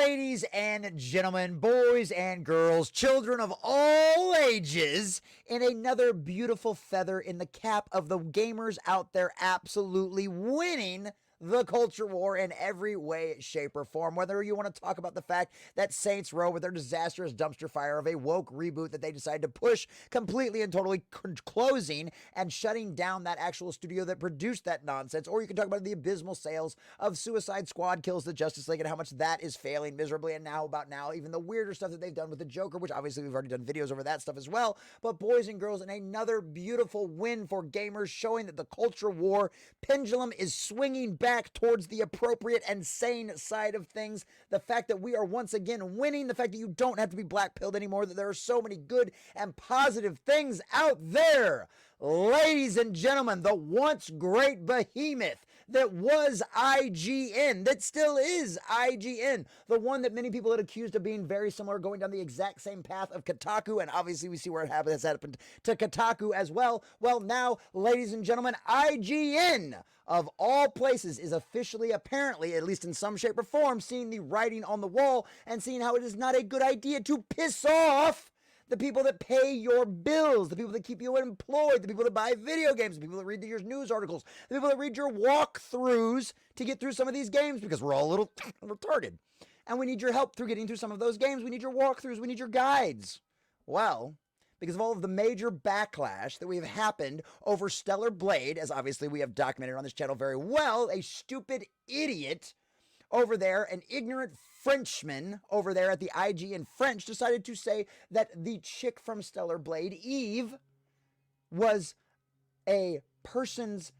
Ladies and gentlemen, boys and girls, children of all ages, and another beautiful feather in the cap of the gamers out there absolutely winning the culture war in every way, shape, or form. Whether you want to talk about the fact that Saints Row, with their disastrous dumpster fire of a woke reboot that they decided to push completely and totally closing and shutting down that actual studio that produced that nonsense, or you can talk about the abysmal sales of Suicide Squad Kills the Justice League and how much that is failing miserably, and now even the weirder stuff that they've done with the Joker, which obviously we've already done videos over that stuff as well. But boys and girls, in another beautiful win for gamers, showing that the culture war pendulum is swinging back towards the appropriate and sane side of things. The fact that we are once again winning, the fact that you don't have to be black-pilled anymore, that there are so many good and positive things out there. Ladies and gentlemen, the once great behemoth that was IGN, that still is IGN, the one that many people had accused of being very similar, going down the exact same path of Kotaku, and obviously we see where it has happened to Kotaku as well. Well, now, ladies and gentlemen, IGN, of all places, is officially, apparently, at least in some shape or form, seeing the writing on the wall and seeing how it is not a good idea to piss off the people that pay your bills, the people that keep you employed, the people that buy video games, the people that read your news articles, the people that read your walkthroughs to get through some of these games, because we're all a little retarded. And we need your help through getting through some of those games. We need your walkthroughs. We need your guides. Well, because of all of the major backlash that we have happened over Stellar Blade, as obviously we have documented on this channel very well, a stupid idiot over there, an ignorant Frenchman over there at the IGN French, decided to say that the chick from Stellar Blade, Eve, was a person's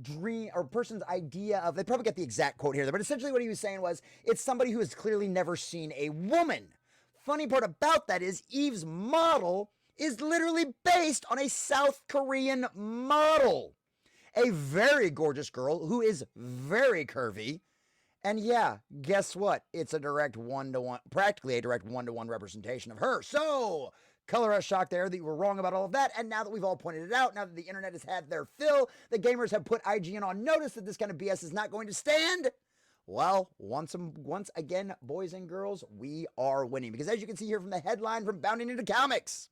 dream or person's idea of, they probably got the exact quote here, but essentially what he was saying was, it's somebody who has clearly never seen a woman. Funny part about that is Eve's model is literally based on a South Korean model. A very gorgeous girl who is very curvy. And yeah, guess what? It's a direct one-to-one, practically a direct one-to-one representation of her. So, color us shocked there that you were wrong about all of that. And now that we've all pointed it out, now that the internet has had their fill, the gamers have put IGN on notice that this kind of BS is not going to stand. Well, once again, boys and girls, we are winning. Because as you can see here from the headline from Bounding Into Comics,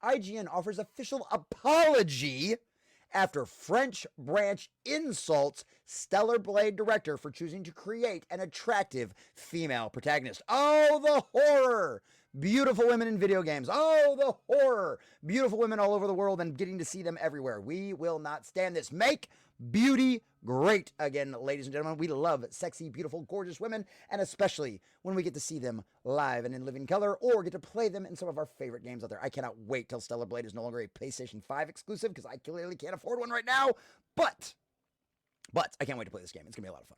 IGN offers official apology after French branch insults Stellar Blade director for choosing to create an attractive female protagonist. Oh, the horror! Beautiful women in video games. Oh, the horror! Beautiful women all over the world and getting to see them everywhere. We will not stand this. Make beauty great again, ladies and gentlemen. We love sexy, beautiful, gorgeous women, and especially when we get to see them live and in living color, or get to play them in some of our favorite games out there. I cannot wait till Stellar Blade is no longer a PlayStation 5 exclusive, because I clearly can't afford one right now, but I can't wait to play this game. It's going to be a lot of fun.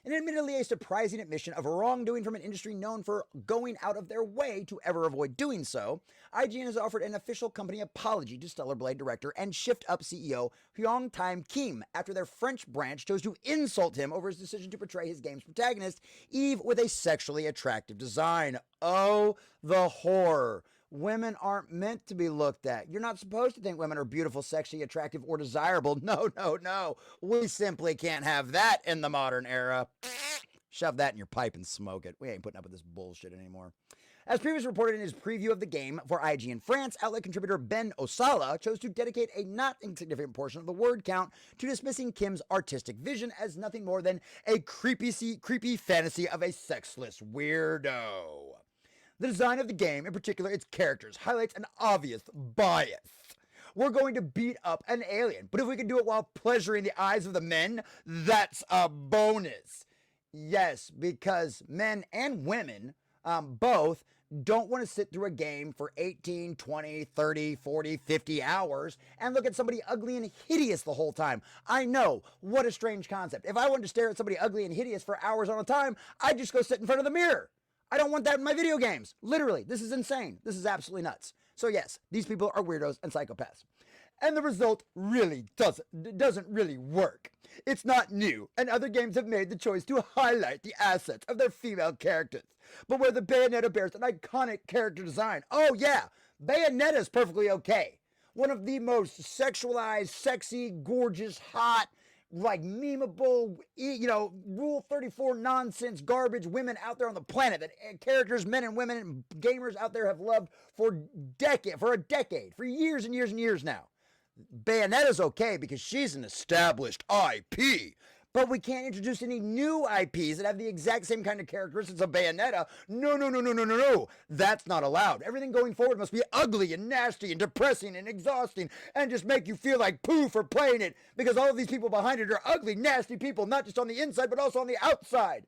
And admittedly a surprising admission of wrongdoing from an industry known for going out of their way to ever avoid doing so, IGN has offered an official company apology to Stellar Blade director and Shift Up CEO Hyung Time Kim after their French branch chose to insult him over his decision to portray his game's protagonist, Eve, with a sexually attractive design. Oh, the horror. Women aren't meant to be looked at. You're not supposed to think women are beautiful, sexy, attractive, or desirable. No, no, no. We simply can't have that in the modern era. Shove that in your pipe and smoke it. We ain't putting up with this bullshit anymore. As previously reported in his preview of the game for IGN France, outlet contributor Ben Osala chose to dedicate a not insignificant portion of the word count to dismissing Kim's artistic vision as nothing more than a creepy fantasy of a sexless weirdo. The design of the game, in particular its characters, highlights an obvious bias. We're going to beat up an alien, but if we can do it while pleasuring the eyes of the men, that's a bonus. Yes, because men and women, both, don't want to sit through a game for 18, 20, 30, 40, 50 hours and look at somebody ugly and hideous the whole time. I know, what a strange concept. If I wanted to stare at somebody ugly and hideous for hours on a time, I'd just go sit in front of the mirror. I don't want that in my video games. Literally, this is insane. This is absolutely nuts. So yes, these people are weirdos and psychopaths. And the result really doesn't really work. It's not new, and other games have made the choice to highlight the assets of their female characters. But where the Bayonetta bears an iconic character design, oh yeah, Bayonetta is perfectly okay. One of the most sexualized, sexy, gorgeous, hot, like memeable, Rule 34 nonsense garbage women out there on the planet that characters, men and women and gamers out there have loved for a decade, for years and years and years now. Bayonetta's okay because she's an established IP. But we can't introduce any new IPs that have the exact same kind of characteristics of Bayonetta. No. That's not allowed. Everything going forward must be ugly and nasty and depressing and exhausting and just make you feel like poo for playing it because all of these people behind it are ugly, nasty people, not just on the inside, but also on the outside.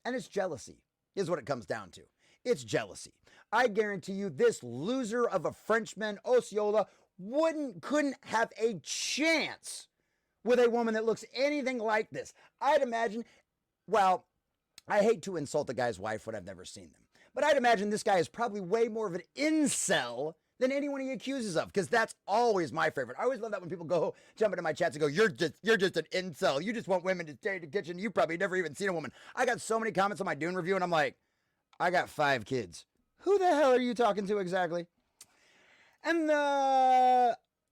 And it's jealousy, is what it comes down to. It's jealousy. I guarantee you this loser of a Frenchman, Osceola, couldn't have a chance with a woman that looks anything like this. I'd imagine, well, I hate to insult the guy's wife when I've never seen them, but I'd imagine this guy is probably way more of an incel than anyone he accuses of, because that's always my favorite. I always love that when people go jump into my chats and go, you're just an incel. You just want women to stay in the kitchen. You probably never even seen a woman. I got so many comments on my Dune review, and I'm like, I got 5 kids. Who the hell are you talking to exactly? And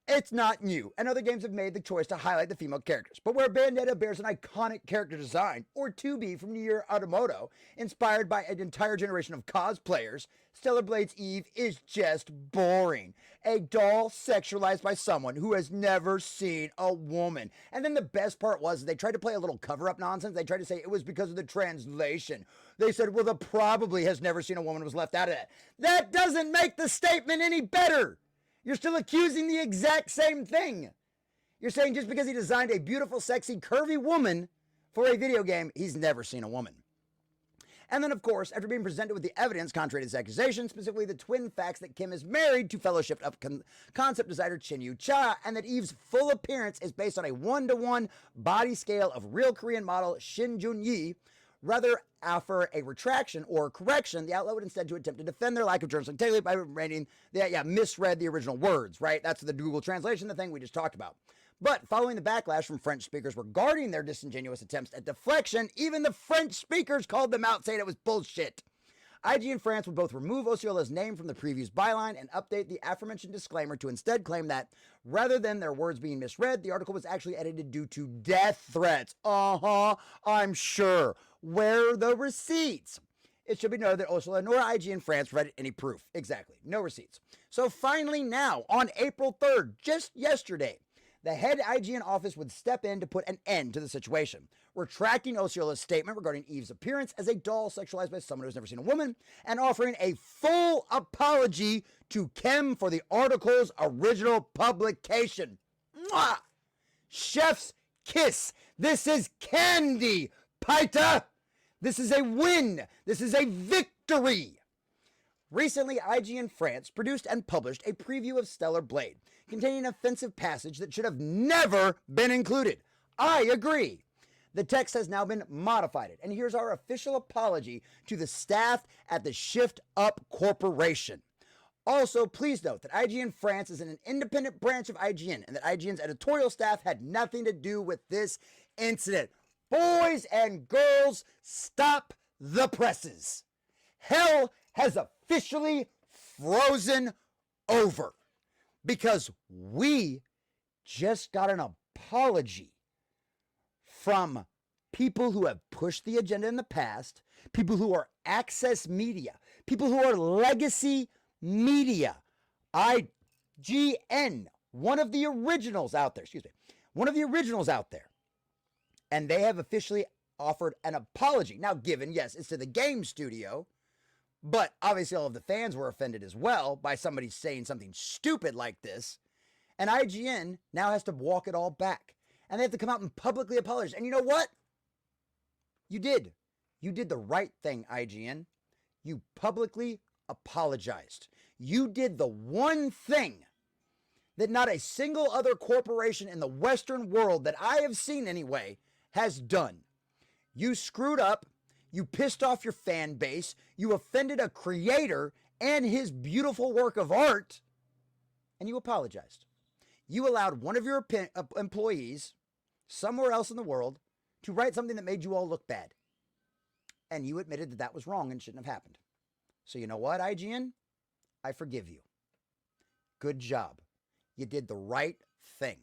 it's not new, and other games have made the choice to highlight the female characters. But where Bayonetta bears an iconic character design, or 2B from Nier Automata, inspired by an entire generation of cosplayers, Stellar Blade's Eve is just boring. A doll sexualized by someone who has never seen a woman. And then the best part was they tried to play a little cover-up nonsense. They tried to say it was because of the translation. They said, well, the probably has never seen a woman was left out of that. That doesn't make the statement any better. You're still accusing the exact same thing. You're saying just because he designed a beautiful, sexy, curvy woman for a video game, he's never seen a woman. And then, of course, after being presented with the evidence contrary to his accusation, specifically the twin facts that Kim is married to fellow Shift Up concept designer Chin-Yu Cha, and that Eve's full appearance is based on a 1-to-1 body scale of real Korean model Shin Jun-yi, rather offer a retraction or correction, the outlet would instead to attempt to defend their lack of journalistic integrity by misread the original words, right? That's the Google translation, the thing we just talked about. But following the backlash from French speakers regarding their disingenuous attempts at deflection, even the French speakers called them out, saying it was bullshit. IGN France would both remove Osceola's name from the preview's byline and update the aforementioned disclaimer to instead claim that, rather than their words being misread, the article was actually edited due to death threats. I'm sure. Where are the receipts? It should be noted that Osceola nor IGN France provided any proof. Exactly. No receipts. So finally now, on April 3rd, just yesterday, the head IGN office would step in to put an end to the situation, retracting Osceola's statement regarding Eve's appearance as a doll sexualized by someone who's never seen a woman, and offering a full apology to Kim for the article's original publication. Mwah! Chef's kiss. This is candy, Paita. This is a win. This is a victory. Recently, IGN France produced and published a preview of Stellar Blade, containing an offensive passage that should have never been included. I agree. The text has now been modified, and here's our official apology to the staff at the Shift Up Corporation. Also, please note that IGN France is an independent branch of IGN, and that IGN's editorial staff had nothing to do with this incident. Boys and girls, stop the presses. Hell has officially frozen over, because we just got an apology from people who have pushed the agenda in the past, people who are access media, people who are legacy media. IGN, one of the originals out there, and they have officially offered an apology. Now, given, yes, it's to the game studio, but obviously all of the fans were offended as well by somebody saying something stupid like this. And IGN now has to walk it all back. And they have to come out and publicly apologize. And you know what? You did. You did the right thing, IGN. You publicly apologized. You did the one thing that not a single other corporation in the Western world that I have seen anyway has done. You screwed up. You pissed off your fan base. You offended a creator and his beautiful work of art. And you apologized. You allowed one of your employees somewhere else in the world to write something that made you all look bad. And you admitted that that was wrong and shouldn't have happened. So you know what, IGN? I forgive you. Good job. You did the right thing.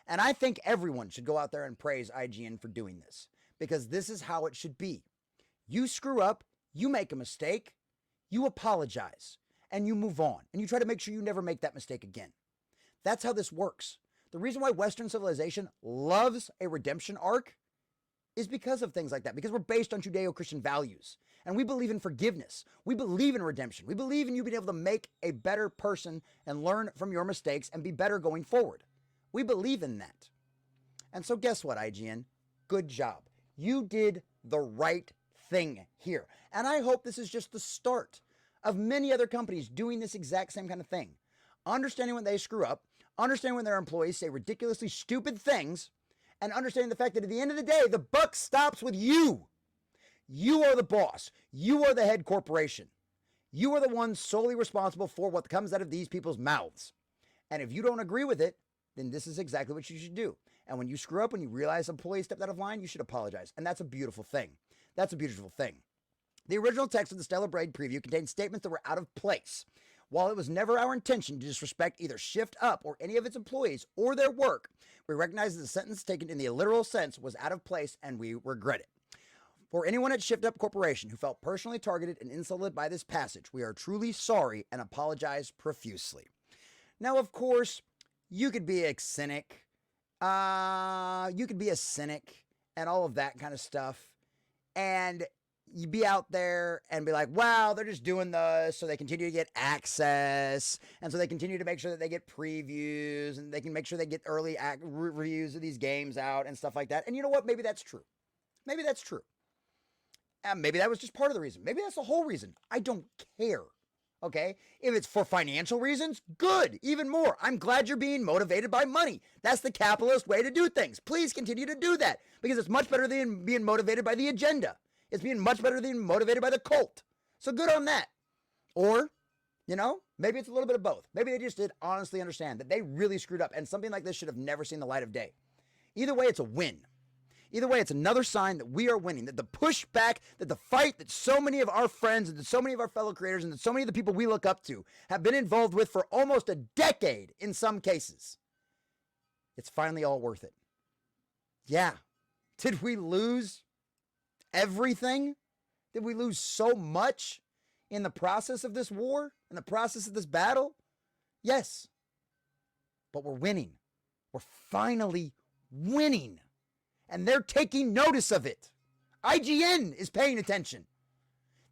And I think everyone should go out there and praise IGN for doing this, because this is how it should be. You screw up, you make a mistake, you apologize, and you move on, and you try to make sure you never make that mistake again. That's how this works. The reason why Western civilization loves a redemption arc is because of things like that, because we're based on Judeo-Christian values, and we believe in forgiveness. We believe in redemption. We believe in you being able to make a better person and learn from your mistakes and be better going forward. We believe in that. And so guess what, IGN? Good job. You did the right thing here. And I hope this is just the start of many other companies doing this exact same kind of thing. Understanding when they screw up, understanding when their employees say ridiculously stupid things, and understanding the fact that at the end of the day, the buck stops with you. You are the boss. You are the head corporation. You are the one solely responsible for what comes out of these people's mouths. And if you don't agree with it, then this is exactly what you should do. And when you screw up, when you realize an employee stepped out of line, you should apologize. And that's a beautiful thing. That's a beautiful thing. The original text of the Stellar Blade preview contained statements that were out of place. While it was never our intention to disrespect either Shift Up or any of its employees or their work, we recognize that the sentence taken in the literal sense was out of place, and we regret it. For anyone at Shift Up Corporation who felt personally targeted and insulted by this passage, we are truly sorry and apologize profusely. Now, of course, you could be a cynic. You could be a cynic and all of that kind of stuff. And you be out there and be like, wow, they're just doing this so they continue to get access, and so they continue to make sure that they get previews, and they can make sure they get early reviews of these games out and stuff like that. And you know what? Maybe that's true. Maybe that's true. And maybe that was just part of the reason. Maybe that's the whole reason. I don't care. Okay? If it's for financial reasons, good. Even more. I'm glad you're being motivated by money. That's the capitalist way to do things. Please continue to do that, because it's much better than being motivated by the agenda. It's being much better than motivated by the cult. So good on that. Or, you know, maybe it's a little bit of both. Maybe they just did honestly understand that they really screwed up, and something like this should have never seen the light of day. Either way, it's a win. Either way, it's another sign that we are winning, that the pushback, that the fight that so many of our friends and that so many of our fellow creators and that so many of the people we look up to have been involved with for almost a decade in some cases, it's finally all worth it. Yeah. Did we lose everything? Did we lose so much in the process of this war, in the process of this battle? Yes. But we're winning. We're finally winning. And they're taking notice of it. IGN is paying attention.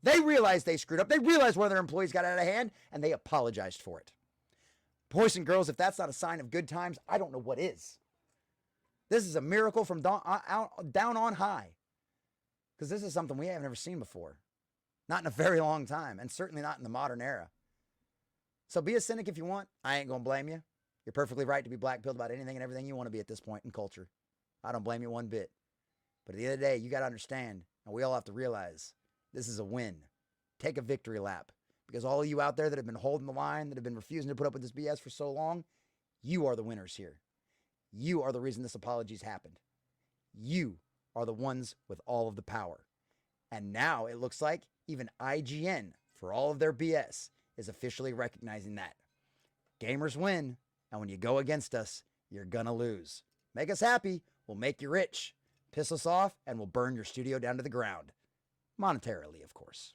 They realized they screwed up. They realized one of their employees got out of hand, and they apologized for it. Boys and girls, if that's not a sign of good times, I don't know what is. This is a miracle from down on high. Because this is something we have never seen before. Not in a very long time, and certainly not in the modern era. So be a cynic if you want. I ain't going to blame you. You're perfectly right to be black-pilled about anything and everything you want to be at this point in culture. I don't blame you one bit. But at the end of the day, you got to understand, and we all have to realize, this is a win. Take a victory lap. Because all of you out there that have been holding the line, that have been refusing to put up with this BS for so long, you are the winners here. You are the reason this apology's happened. You are the ones with all of the power. And now it looks like even IGN, for all of their BS, is officially recognizing that. Gamers win, and when you go against us, you're gonna lose. Make us happy, we'll make you rich. Piss us off, and we'll burn your studio down to the ground. Monetarily, of course.